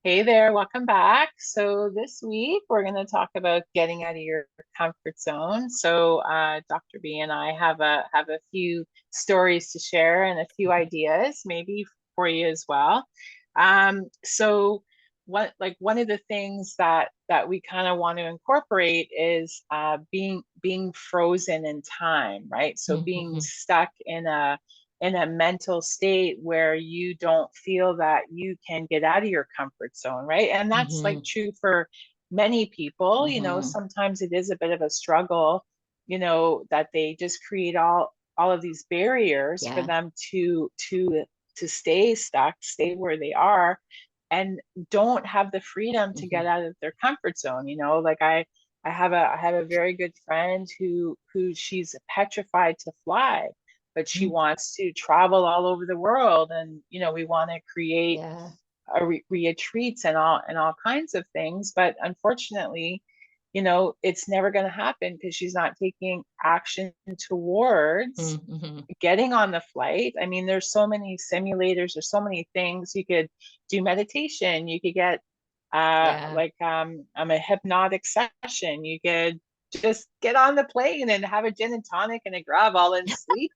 Hey there, welcome back. So this week we're going to talk about getting out of your comfort zone. Dr. B and I have a few stories to share and a few ideas maybe for you as well. So one of the things that we kind of want to incorporate is being frozen in time, right? So being Mhm. stuck in a mental state where you don't feel that you can get out of your comfort zone, right? And that's like Mhm. true for many people. Mhm. Sometimes it is a bit of a struggle, that they just create all of these barriers for Yeah. them to stay stuck, stay where they are, and don't have the freedom to get Mhm. out of their comfort zone. Like I have a very good friend who she's petrified to fly, but she Mm. wants to travel all over the world, and we want to create Yeah. retreats and all kinds of things, but unfortunately, it's never going to happen because she's not taking action towards Mhm. getting on the flight. I mean, there's so many simulators, there's so many things. You could do meditation, you could get Yeah. a hypnotic session, you could just get on the plane and have a gin and tonic and a Gravol and sleep.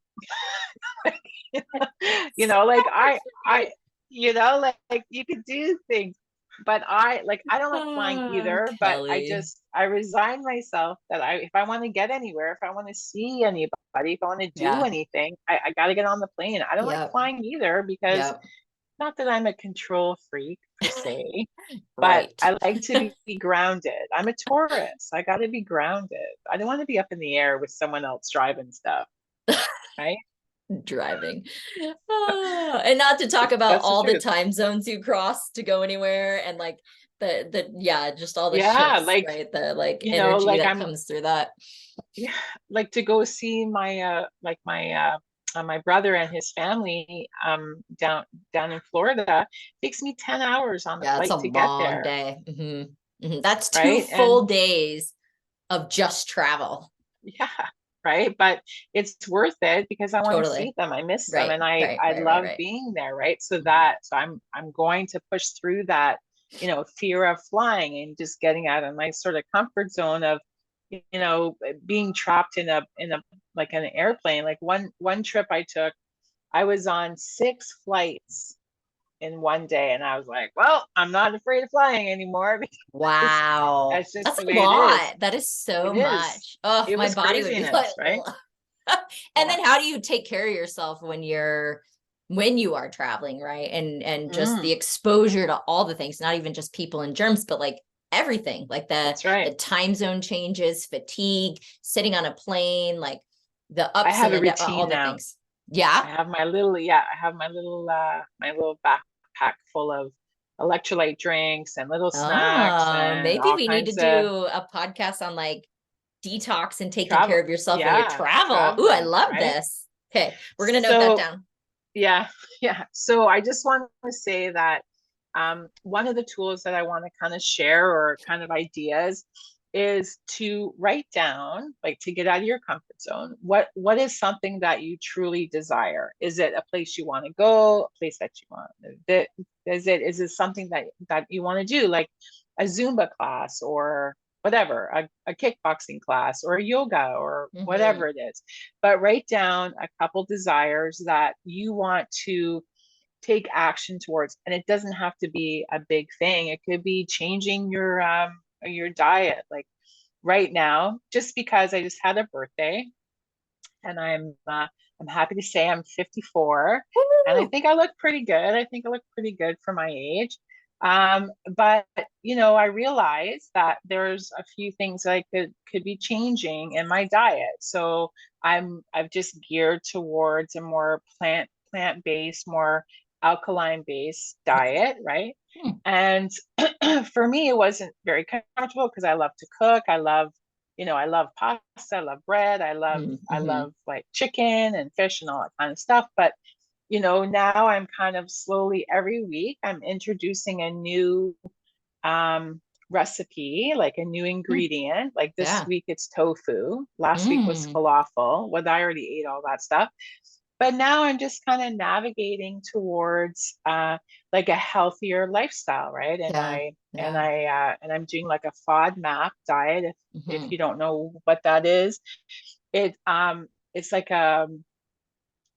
So Like I like you could do things, but I don't like flying either, but Kelly. I resign myself that if I want to get anywhere, if I want to see anybody, if I want to do Yeah. anything, I got to get on the plane. I don't like Yep. flying either because Yep. not that I'm a control freak per se, but Right. I like to be grounded. I'm a tourist. I got to be grounded. I don't want to be up in the air with someone else driving stuff, right? Driving. And not to talk about That's the all the truth. time zones you cross to go anywhere and like the yeah, just all the Yeah, shifts, right? The like energy like that I'm comes through that. yeah, like to go see my brother and his family down in Florida takes me 10 hours on the Yeah, it's a flight to get long there, day. That's two right? full And days of just travel. yeah, right. But it's worth it because I want to see Totally. them. I miss them, Right, and right, I right, right, love right. being there, right? Mhm. So I'm going to push through that, fear of flying and just getting out of my sort of comfort zone of, being trapped in a like an airplane. Like one trip I took, I was on six flights in one day, and I was like, well, I'm not afraid of flying anymore because Wow. that's just That's the a way it is. lot. That is It so is. much. Oh, It my was body would be like, craziness, right? and Yeah. then how do you take care of yourself when you are traveling, right? And just the Mm, exposure to all the things, not even just people and germs, but like everything, like that's the right. time zone changes, fatigue, sitting on a plane, like the I ups and have a all routine the now. things. Yeah. I have my little backpack full of electrolyte drinks and little snacks Oh, and maybe all we need to kinds of do a podcast on like detox and taking care travel. of yourself when you Yeah, travel. Ooh, I traveling, love right? this. Okay, we're gonna note that So down. yeah, yeah. So I just want to say that one of the tools that I want to kind of share or kind of ideas is to write down, like to get out of your comfort zone. What is something that you truly desire? Is it a place you want to go, a place that you want that is it something that you want to do, like a Zumba class or whatever, a kickboxing class or a yoga or Hmm. whatever it is. But write down a couple desires that you want to take action towards, and it doesn't have to be a big thing. It could be changing your diet. Like right now, just because I just had a birthday, and I'm happy to say I'm 54, and I Woo! think I look pretty good. I think I look pretty good for my age. But I realized that there's a few things that I could be changing in my diet. So I've just geared towards a more plant-based, more alkaline-based diet, right? Hmm. And for me, it wasn't very comfortable because I love to cook. I love pasta, I love bread, I Mm-hmm. love like chicken and fish and all that kind of stuff. But now I'm kind of slowly every week I'm introducing a new recipe, like a new ingredient. Like this Yeah. week it's tofu. Last week was Mm. falafel. Well, I already ate all that stuff. but now I'm just kind of navigating towards like a healthier lifestyle, right? And Yeah. I and Yeah. I and I'm doing like a FODMAP diet. If Hmm. you don't know what that is, it's like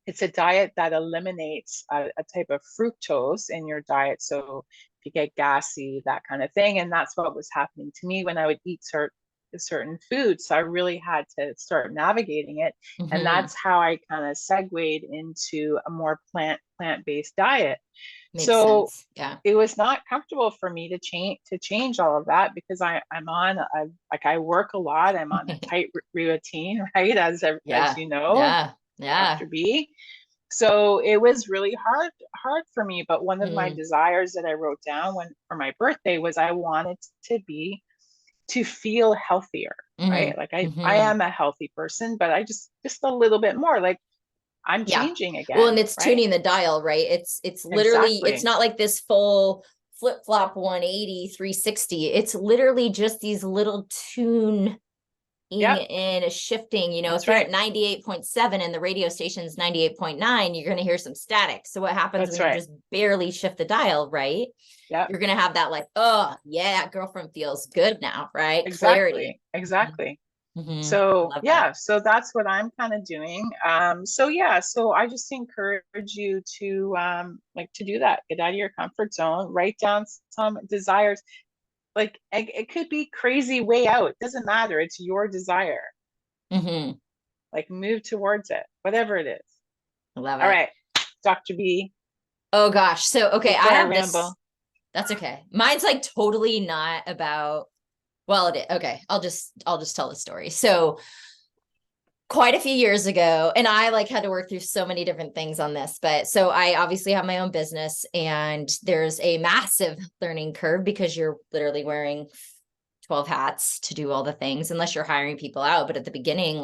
it's a diet that eliminates a type of fructose in your diet. So if you get gassy, that kind of thing. And that's what was happening to me when I would eat certain foods. So I really had to start navigating it. And Hmm. that's how I kind of segued into a more plant-based diet. Makes So sense. Yeah. it was not comfortable for me to change all of that because I work a lot. I'm on a tight routine, right? As Yeah. you know, Yeah. Yeah. Dr. B. So it was really hard for me. But one of my Mm. desires that I wrote down when for my birthday was I wanted to feel healthier, Hmm. right? Like I Hmm. am a healthy person, but I just a little bit more. Like I'm Yeah. changing Well, and again, it's right? tuning the dial, right? It's literally, it's Exactly. not like this full flip flop 180, 360. It's literally just these little tune Yep, in a shifting, that's if you're right. at 98.7 and the radio station's 98.9, you're going to hear some static. So what happens That's when you right. just barely shift the dial, right? Yep. You're going to have that like, oh yeah, girlfriend feels good now, right? Clarity. Exactly. Exactly. Mm-hmm. So Love that. yeah, so that's what I'm kind of doing. So yeah, so I just encourage you to like to do that. Get out of your comfort zone, write down some desires. Like it could be crazy way out. Doesn't matter. It's your desire. Mm-hmm. Like move towards it, whatever it is. Love All it. right, Dr. B, Oh gosh. So, okay, I before I have this. ramble. That's okay. Mine's like totally not about, well, it is. Okay. I'll just tell the story. So, quite a few years ago, and I like had to work through so many different things on this, but so I obviously have my own business and there's a massive learning curve because you're literally wearing 12 hats to do all the things unless you're hiring people out. But at the beginning,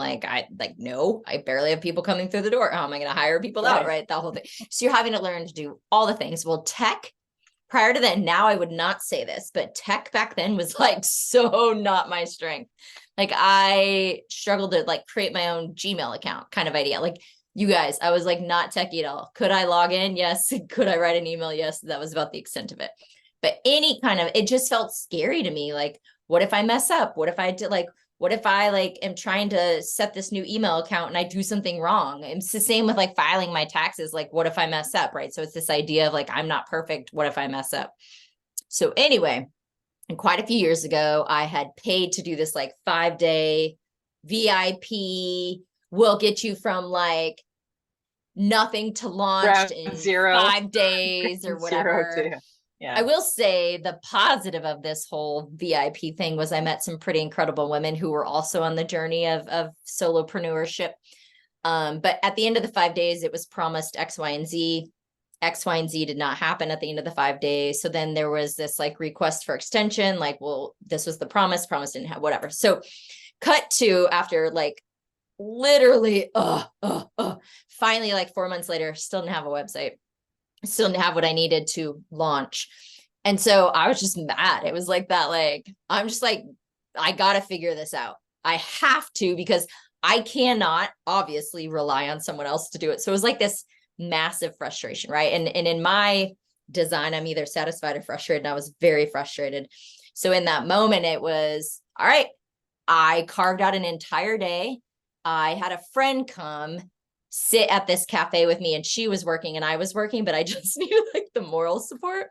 no, I barely have people coming through the door. How am I going to hire people out? Right. Right. That whole thing. So you're having to learn to do all the things. Well, tech prior to then, now I would not say this, but tech back then was like so not my strength. Like I struggled to like create my own Gmail account kind of idea. Like you guys, I was like not techie at all. Could I log in? Yes. Could I write an email? Yes. That was about the extent of it. But any kind of, it just felt scary to me. Like, what if I mess up? What if I did like, what if I like am trying to set this new email account and I do something wrong? It's the same with like filing my taxes. Like, what if I mess up? Right. So it's this idea of like, I'm not perfect. What if I mess up? So anyway, and quite a few years ago, I had paid to do this like 5-day VIP. Will get you from like nothing to launched Ground in zero. 5 days or Ground zero whatever. to I yeah. will say the positive of this whole VIP thing was I met some pretty incredible women who were also on the journey of solopreneurship. But at the end of the 5 days, it was promised X, Y, and Z. X, Y, and Z did not happen at the end of the 5 days. So then there was this like request for extension, like, well, this was the promise didn't have whatever. So cut to after like literally, finally, like 4 months later, still didn't have a website, still didn't have what I needed to launch. And so I was just mad. It was like that, like, I'm just like, I got to figure this out. I have to, because I cannot obviously rely on someone else to do it. So it was like this massive frustration, right? And in my design, I'm either satisfied or frustrated. And I was very frustrated. So in that moment, it was, all right, I carved out an entire day. I had a friend come sit at this cafe with me and she was working and I was working, but I just needed like the moral support.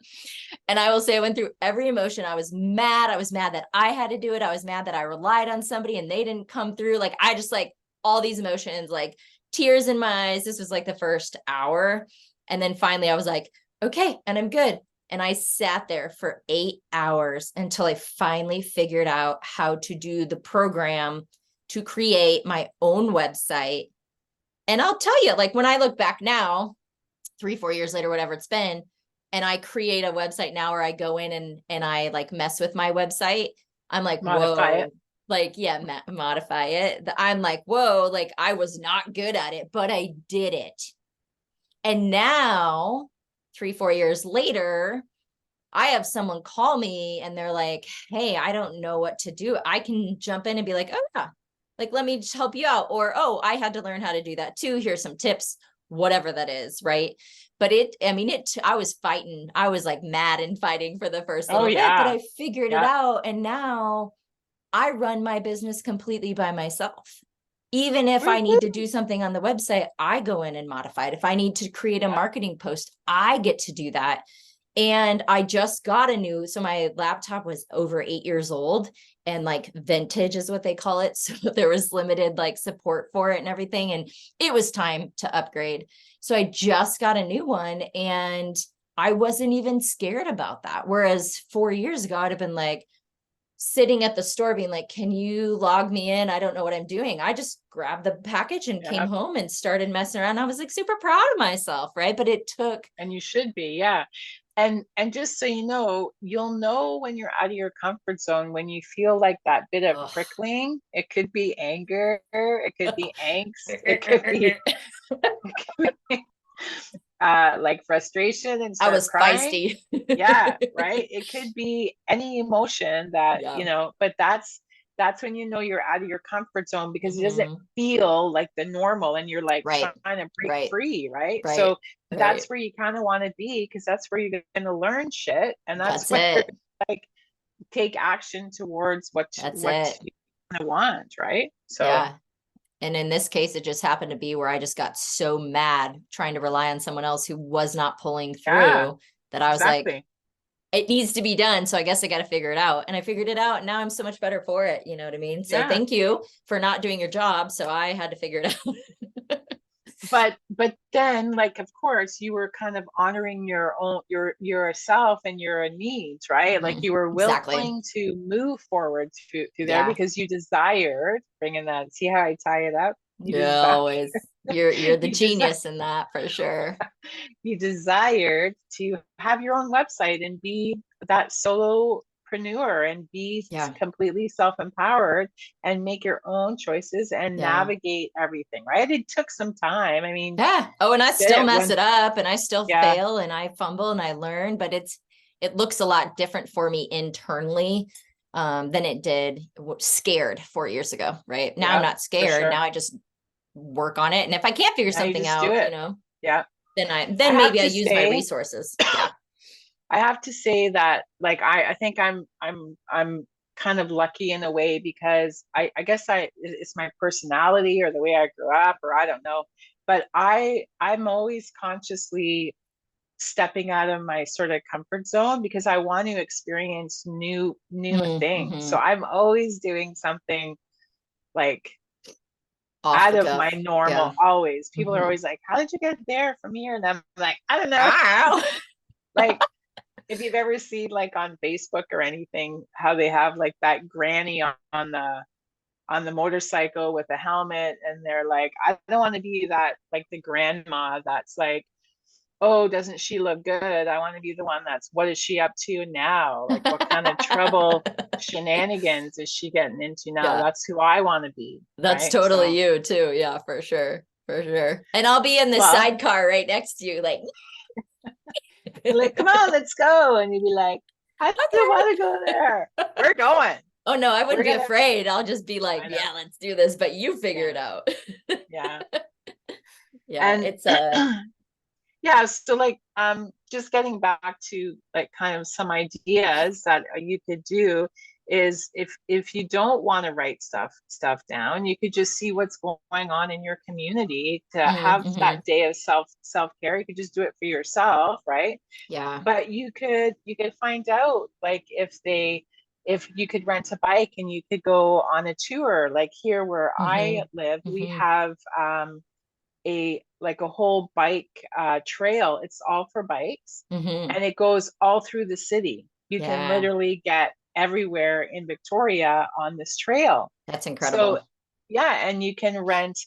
And I will say I went through every emotion. I was mad. I was mad that I had to do it. I was mad that I relied on somebody and they didn't come through. Like I just like all these emotions, like tears in my eyes. This was like the first hour. And then finally I was like, okay, and I'm good. And I sat there for 8 hours until I finally figured out how to do the program to create my own website. And I'll tell you, like when I look back now, 3-4 years later, whatever it's been, and I create a website now where I go in and I like mess with my website, I'm like, Modify it. whoa, like, yeah, modify it. I'm like, whoa, like I was not good at it, but I did it. And now 3-4 years later, I have someone call me and they're like, hey, I don't know what to do. I can jump in and be like, oh yeah, like, let me just help you out. Or, oh, I had to learn how to do that too. Here's some tips. whatever that is, right? But I mean, I was fighting. I was like mad and fighting for the first Oh little bit, but yeah. I figured it Yeah. out. And now I run my business completely by myself. Even if I need to do something on the website, I go in and modify it. If I need to create a marketing post, I get to do that. And I just got so my laptop was over 8 years old, and like vintage is what they call it. So there was limited like support for it and everything. And it was time to upgrade. So I just got a new one, and I wasn't even scared about that. Whereas 4 years ago, I'd have been like, sitting at the store being like, can you log me in? I don't know what I'm doing. I just grabbed the package and came home and started messing around. I was like super proud of myself, right? But it took. And you should be, yeah. And just so you know, you'll know when you're out of your comfort zone, when you feel like that bit of prickling. It could be anger, it could be angst, it could be, like frustration and I start was crying. feisty. Yeah, right. It could be any emotion that, you know, but that's when you know you're out of your comfort zone, because it doesn't feel like the normal, and you're like trying to break free, right? So that's where you kind of want to be, because that's where you're going to learn shit, and that's where you're like take action towards what you want, right? So yeah. And in this case, it just happened to be where I just got so mad trying to rely on someone else who was not pulling through that I was like, it needs to be done. So I guess I got to figure it out. And I figured it out. And now I'm so much better for it. You know what I mean? So thank you for not doing your job. So I had to figure it out. but then, like, of course, you were kind of honoring your own yourself and your needs, right? Like you were willing to move forward through there, because you desired bringing that. See how I tie it up? Always. You're the genius in that, for sure. You desired to have your own website and be that solopreneur and be completely self-empowered and make your own choices and navigate everything, right? It took some time. I mean, oh, and I still mess it up, and I still fail, and I fumble, and I learn, but it looks a lot different for me internally than it did scared 4 years ago, right? Now I'm not scared. Now I just work on it, and if I can't figure something out, you know, then maybe I use my resources. I have to say that, like, I think I'm kind of lucky in a way, because I guess it's my personality or the way I grew up, or I don't know, but I'm always consciously stepping out of my sort of comfort zone, because I want to experience new things. So I'm always doing something like out of my normal. Always people are always like, how did you get there from here? And I'm like, I don't know. Like, if you've ever seen, like, on Facebook or anything, how they have like that granny on the motorcycle with a helmet, and they're like, I don't want to be that, like, the grandma that's like, oh, doesn't she look good? I want to be the one that's, what is she up to now? Like, what kind of trouble shenanigans is she getting into now? That's who I want to be. That's totally you too. Yeah, for sure. For sure. And I'll be in the sidecar right next to you, like, like, come on, let's go. And you'd be like, I don't want to go there. We're going. Oh no, I wouldn't be afraid. I'll just be like, yeah, let's do this, but you figure it out. Yeah. And it's yeah, so like just getting back to like kind of some ideas that you could do is, if you don't want to write stuff down, you could just see what's going on in your community to have that day of self-care. You could just do it for yourself, right? Yeah. But you could find out, like, if you could rent a bike and you could go on a tour. Like here where I live, we have a whole bike trail. It's all for bikes, and it goes all through the city. You can literally get everywhere in Victoria on this trail. That's incredible. So yeah, and you can rent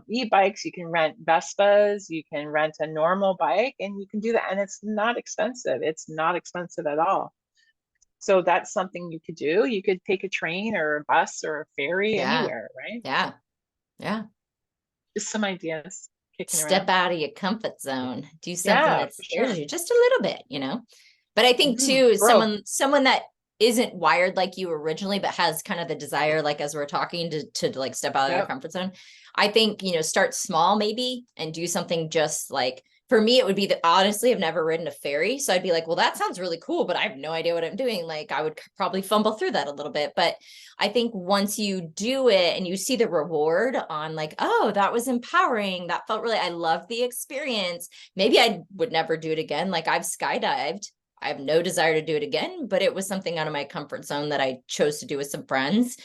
e-bikes, you can rent Vespas, you can rent a normal bike, and you can do that, and it's not expensive. It's not expensive at all. So that's something you could do. You could take a train or a bus or a ferry anywhere, right? Yeah. Just some ideas. Step out of your comfort zone. Do something that scares you just a little bit, you know. But I think too, someone that isn't wired like you originally, but has kind of the desire, like as we're talking, to like step out of their Yep. comfort zone. I think, start small maybe and do something just like, for me, it would be that honestly, I've never ridden a ferry. So I'd be like, well, that sounds really cool, but I have no idea what I'm doing. Like I would probably fumble through that a little bit. But I think once you do it and you see the reward on like, oh, that was empowering. That felt really, I loved the experience. Maybe I would never do it again. Like I've skydived. I have no desire to do it again, but it was something out of my comfort zone that I chose to do with some friends.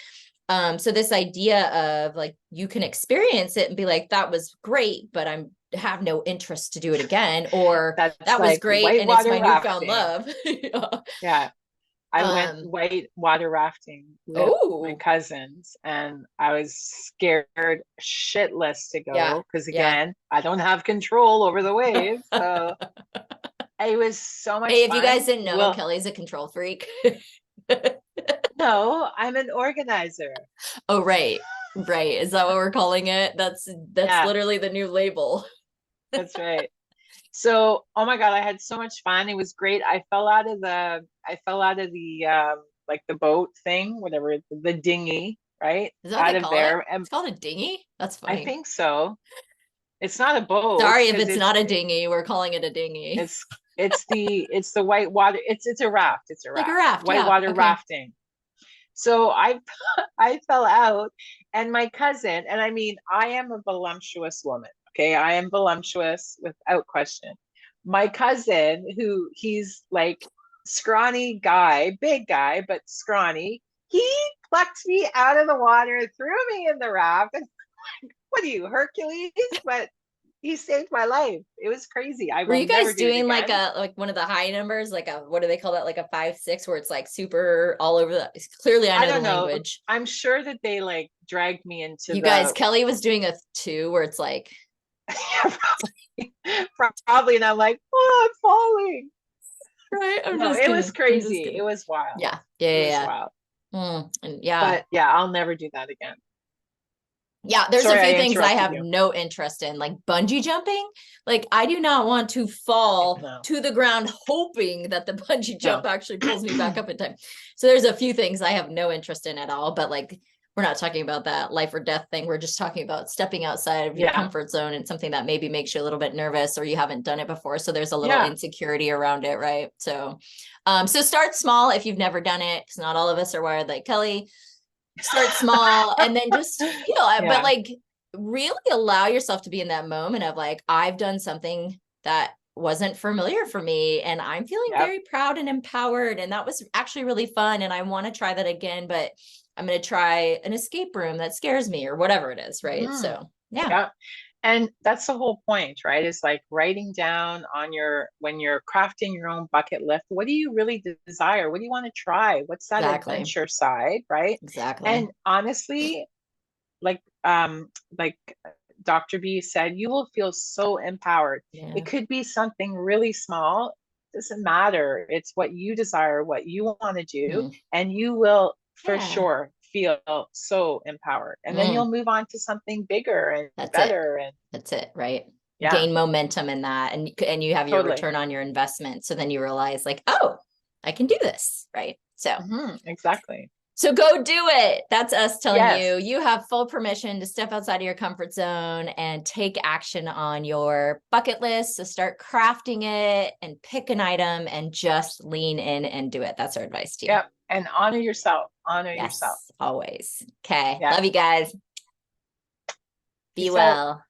So this idea of like, you can experience it and be like, that was great, but have no interest to do it again, or That's that was like great and it's whitewater my newfound rafting. love. Yeah. I went whitewater rafting with my Oh, cousins, and I was scared shitless to yeah, go because, yeah. again, I don't have control over the waves. So it was so much Hey, if you guys fun. didn't know, Well, Kelly's a control freak. no, I'm an organizer. Oh, right. Right. Is that what we're calling it? That's Yeah, literally the new label. that's right. So, oh my God, I had so much fun. It was great. I fell out of the like the boat thing, whatever, the dinghy, right? Is that what Out they of call it? there. And It's called a dinghy? That's I funny. think so. It's not a boat Sorry if because it's not a dinghy. We're calling it a dinghy. it's it's the whitewater. It's a raft. It's a Like a raft. raft. Yeah. Whitewater Okay. rafting. So I I fell out, and my cousin, and I mean, I am a voluptuous woman. Okay, I am voluptuous without question. My cousin, who he's like scrawny guy, big guy, but scrawny, he plucked me out of the water, threw me in the raft, and what are you, Hercules? But he saved my life. It was crazy. I Were will you never guys do it doing like again. one of the high numbers, like a, what do they call that? Like a 5-6 where it's like super all over the, clearly I I know the don't know. language. I'm sure that they like dragged me into You guys, the Kelly was doing a 2 where it's like, probably, probably, and I'm like, oh, I'm falling. right, I'm No, just it was kidding. I'm just crazy. It kidding. was wild. Yeah. Yeah. It was Yeah. wild. And yeah. But yeah, I'll never do that again. Yeah, there's a Sorry, few I things I interrupted have you. no interest in, like bungee jumping. Like, I do not want to fall No, to the ground hoping that the bungee jump no. actually pulls me back up in time. So there's a few things I have no interest in at all, but like, we're not talking about that life or death thing. We're just talking about stepping outside of your Yeah, comfort zone and something that maybe makes you a little bit nervous or you haven't done it before. So there's a little yeah, insecurity around it, right? So, so start small if you've never done it, because not all of us are wired like Kelly. Start small and then just feel it, but yeah. like really allow yourself to be in that moment of like, I've done something that wasn't familiar for me and I'm feeling Yep. very proud and empowered, and that was actually really fun and I want to try that again, but I'm going to try an escape room that scares me or whatever it is, right? Mhm. So yeah. Yeah. And that's the whole point, right? Is like writing down on when you're crafting your own bucket list, what do you really desire? What do you want to try? What's that Exactly. adventure side, right? Exactly. And honestly, like like Dr. B said, you will feel so empowered. Yeah. It could be something really small. Doesn't matter. It's what you desire, what you want to do, Mm. and you will for Yeah. sure feel so empowered. And then Mm. you'll move on to something bigger and That's it. better. And That's it, right? yeah, Gain momentum in that, and you have your totally. return on your investment. So then you realize like, oh, I can do this, right? So Exactly. so go do it. That's us telling Yes. you, you have full permission to step outside of your comfort zone and take action on your bucket list. So start crafting it and pick an item and just lean in and do it. That's our advice to you. Yep. And honor yourself. Honor yourself. Yes, always. Okay. Yeah. Love you guys. Be Peace out. well.